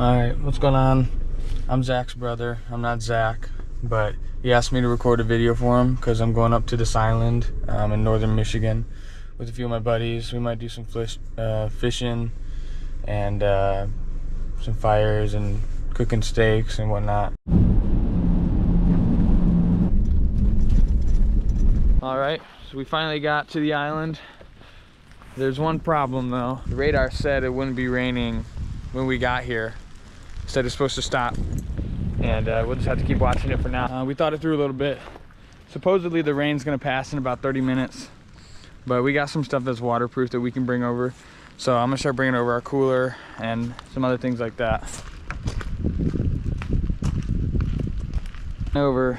Alright, what's going on? I'm Zach's brother. I'm not Zach, but he asked me to record a video for him because I'm going up to this island in northern Michigan with a few of my buddies. We might do some fishing and some fires and cooking steaks and whatnot. Alright, so we finally got to the island. There's one problem though. The radar said it wouldn't be raining when we got here. Said it's supposed to stop, and we'll just have to keep watching it for now. We thought it through a little bit. Supposedly the rain's gonna pass in about 30 minutes, but we got some stuff that's waterproof that we can bring over. So I'm gonna start bringing over our cooler and some other things like that. I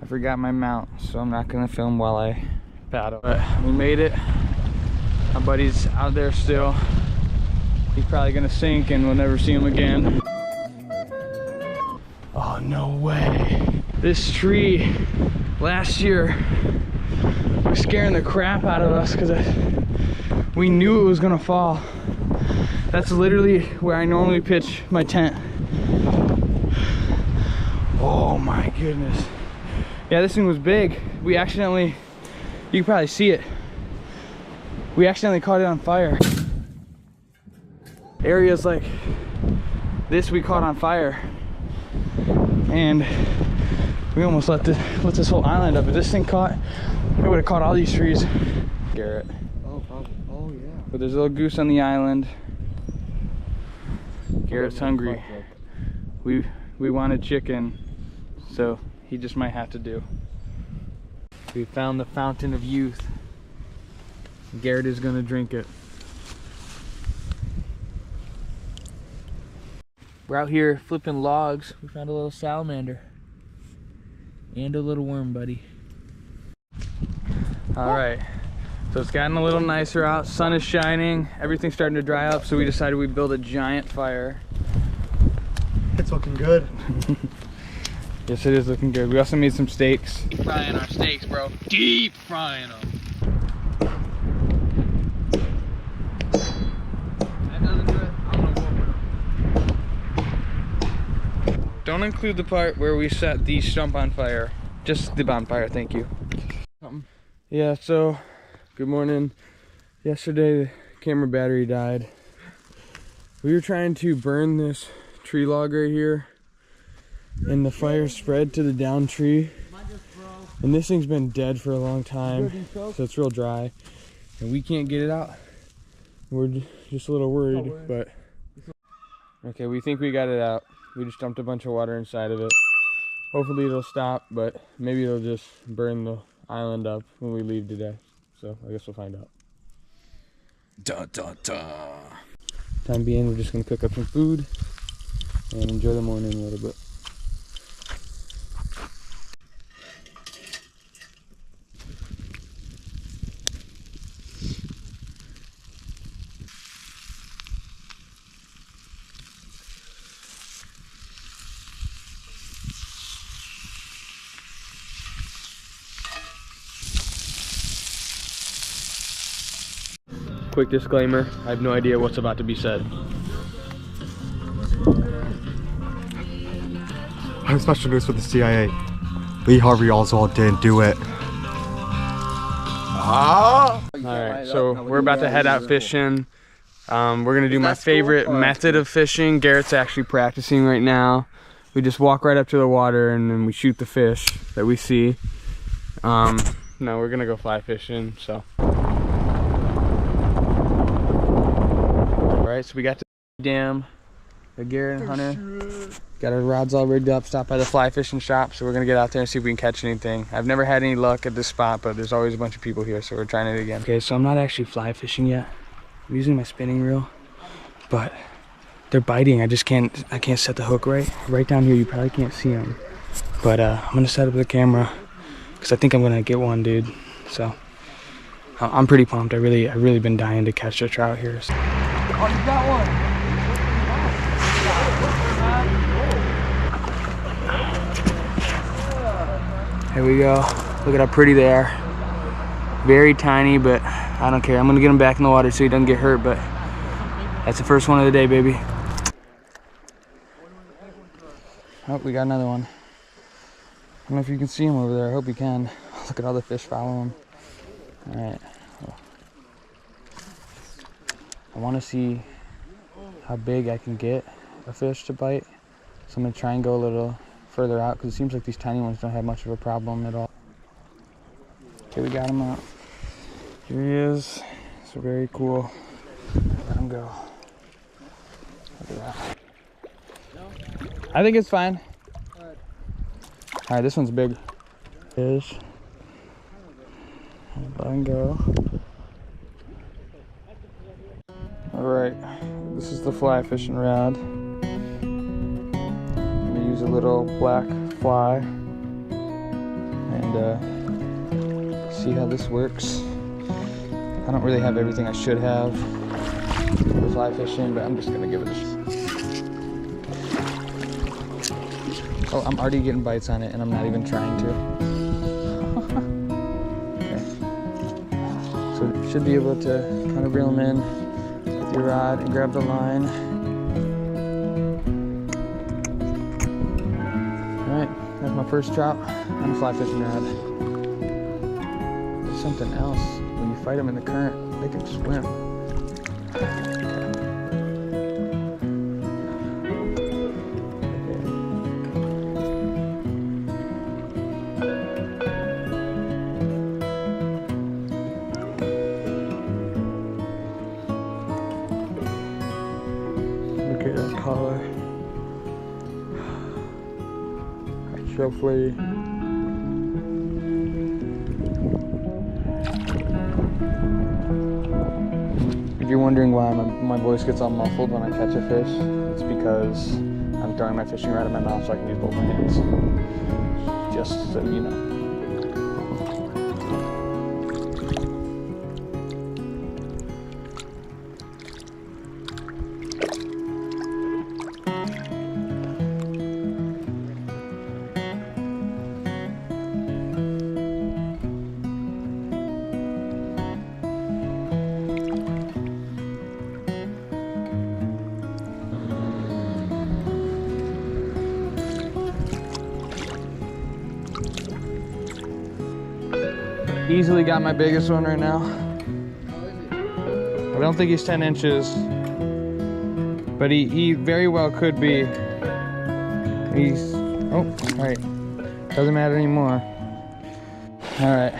forgot my mount, so I'm not gonna film while I paddle. But we made it. My buddy's out there still. He's probably gonna sink and we'll never see him again. Oh, no way. This tree last year was scaring the crap out of us because we knew it was gonna fall. That's literally where I normally pitch my tent. Oh my goodness. Yeah, this thing was big. We accidentally, you can probably see it. We accidentally caught it on fire. Areas like this we caught on fire, and we almost let this whole island up. If this thing caught, it would have caught all these trees. Garrett. Oh, probably. Oh yeah. But there's a little goose on the island. Garrett's hungry. We wanted chicken, so he just might have to do. We found the fountain of youth. Garrett is gonna drink it. We're out here flipping logs. We found a little salamander and a little worm, buddy. All right, so it's gotten a little nicer out. Sun is shining. Everything's starting to dry up, so we decided we'd build a giant fire. It's looking good. Yes, it is looking good. We also made some steaks. Deep frying our steaks, bro. Deep frying them. That doesn't do it. I'm gonna warm it up. Don't include the part where we set the stump on fire. Just the bonfire, thank you. Yeah, so, good morning. Yesterday, the camera battery died. We were trying to burn this tree log right here, and the fire spread to the down tree. And this thing's been dead for a long time, so it's real dry. And we can't get it out. We're just a little worried, but... Okay, we think we got it out. We just dumped a bunch of water inside of it. Hopefully it'll stop, but maybe it'll just burn the island up when we leave today. So I guess we'll find out. Time being, we're just gonna cook up some food and enjoy the morning a little bit. Quick disclaimer, I have no idea what's about to be said. I have special news for the CIA. Lee Harvey Oswald didn't do it. Alright, so we're about to head out fishing. We're gonna do my favorite method of fishing. Garrett's actually practicing right now. We just walk right up to the water and then we shoot the fish that we see. No, we're gonna go fly fishing, so. Alright, so we got to the dam. Garrett and Hunter got our rods all rigged up, stopped by the fly fishing shop, so we're gonna get out there and see if we can catch anything. I've never had any luck at this spot, but there's always a bunch of people here, so we're trying it again. Okay, so I'm not actually fly fishing yet. I'm using my spinning reel, but they're biting. I can't set the hook right. Right down here, you probably can't see them. But I'm gonna set up the camera because I think I'm gonna get one, dude. So I'm pretty pumped. I've really been dying to catch a trout here. So. Oh, you got one. Here we go. Look at how pretty they are. Very tiny, but I don't care. I'm gonna get him back in the water so he doesn't get hurt, but that's the first one of the day, baby. Oh, we got another one. I don't know if you can see him over there. I hope you can. Look at all the fish follow him. All right. I want to see how big I can get a fish to bite. So I'm going to try and go a little further out because it seems like these tiny ones don't have much of a problem at all. Okay, we got him out. Here he is. So very cool. Let him go. Look at that. I think it's fine. All right, this one's big. Fish. Let him go. All right, this is the fly fishing rod. I'm gonna use a little black fly and see how this works. I don't really have everything I should have for fly fishing, but I'm just gonna give it a shot. Oh, I'm already getting bites on it and I'm not even trying to. Okay. So you should be able to kind of reel them in with your rod and grab the line. All right, that's my first trout on a fly fishing rod. There's something else. When you fight them in the current, they can swim. Look at that color. That's so pretty. If you're wondering why my voice gets all muffled when I catch a fish, it's because I'm throwing my fishing rod in my mouth so I can use both my hands. Just so you know. Easily got my biggest one right now. I don't think he's 10 inches, but he very well could be. He's, oh, all right, doesn't matter anymore. All right,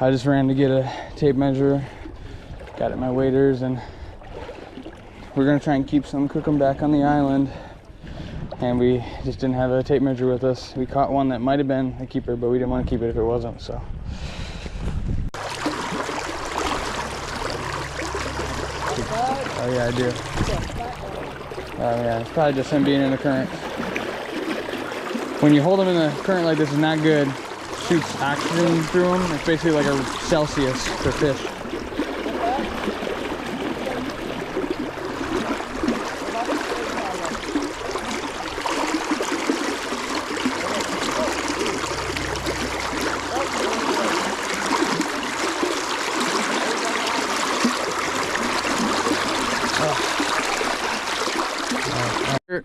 I just ran to get a tape measure, got it my waders, and we're gonna try and keep some, cook them back on the island. And we just didn't have a tape measure with us. We caught one that might have been a keeper, but we didn't want to keep it if it wasn't, so. Oh yeah, I do. Oh yeah, it's probably just him being in the current. When you hold them in the current like this, is not good. Shoots oxygen through them. It's basically like a Celsius for fish.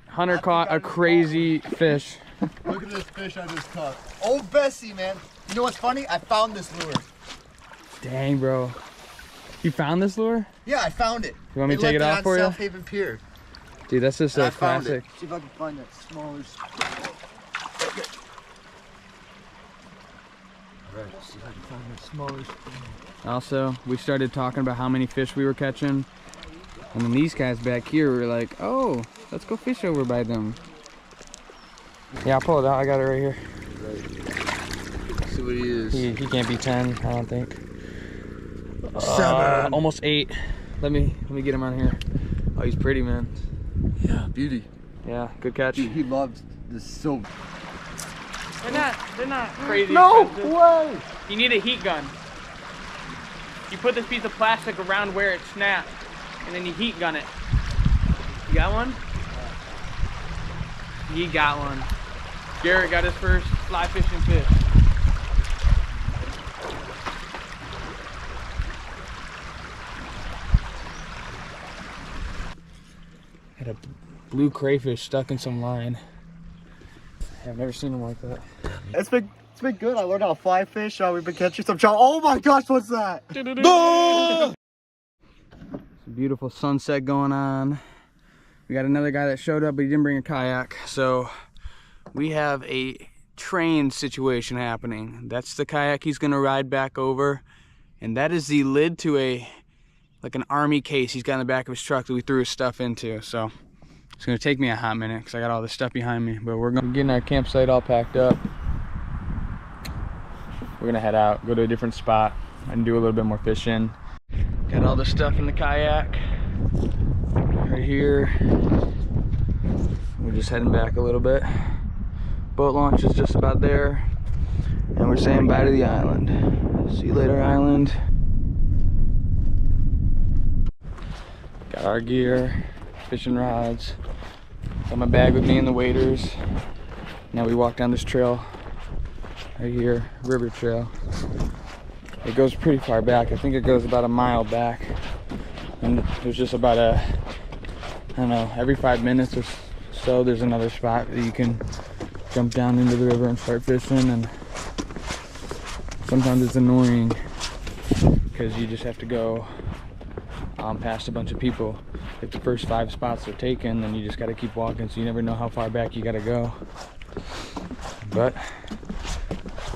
Hunter caught a crazy fish. Look at this fish I just caught. Oh, Bessie, man. You know what's funny? I found this lure. Dang, bro. You found this lure? Yeah, I found it. You want me to take it off for you? South Haven Pier. Dude, that's just a classic. See if I can find that smaller. Alright, see if I can find that smaller. Also, we started talking about how many fish we were catching. And then these guys back here were like, oh, let's go fish over by them. Yeah, I'll pull it out. I got it right here. Let's see what he is. He can't be 10, I don't think. 7. Almost 8. Let me get him on here. Oh, he's pretty, man. Yeah, beauty. Yeah, good catch. Dude, he loves the silver. They're not crazy. No expensive. way! You need a heat gun. You put this piece of plastic around where it snaps, and then you heat gun it. You got one? He got one. Garrett got his first fly fishing fish. Had a blue crayfish stuck in some line. I've never seen them like that. It's been good. I learned how to fly fish. We've been catching some trout. Oh my gosh, what's that? It's a beautiful sunset going on. We got another guy that showed up, but he didn't bring a kayak. So we have a train situation happening. That's the kayak he's gonna ride back over. And that is the lid to like an army case he's got in the back of his truck that we threw his stuff into. So it's gonna take me a hot minute because I got all this stuff behind me. But we're getting our campsite all packed up. We're gonna head out, go to a different spot, and do a little bit more fishing. Got all the stuff in the kayak right here. We're just heading back a little bit. Boat launch is just about there, and we're saying bye to the island. See you later, island. Got our gear, fishing rods. Got my bag with me and the waders. Now we walk down this trail right here, river trail. It goes pretty far back. I think it goes about a mile back. And there's just about I don't know, every 5 minutes or so there's another spot that you can jump down into the river and start fishing. And sometimes it's annoying because you just have to go past a bunch of people. If the first 5 spots are taken, then you just got to keep walking, so you never know how far back you got to go. But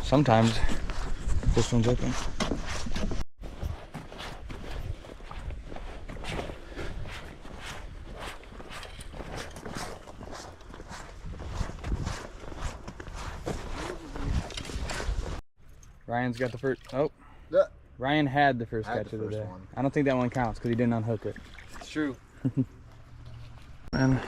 sometimes this one's open. Ryan's got the first. Oh, Ryan had the first catch of the day. I don't think that one counts because he didn't unhook it. It's true. And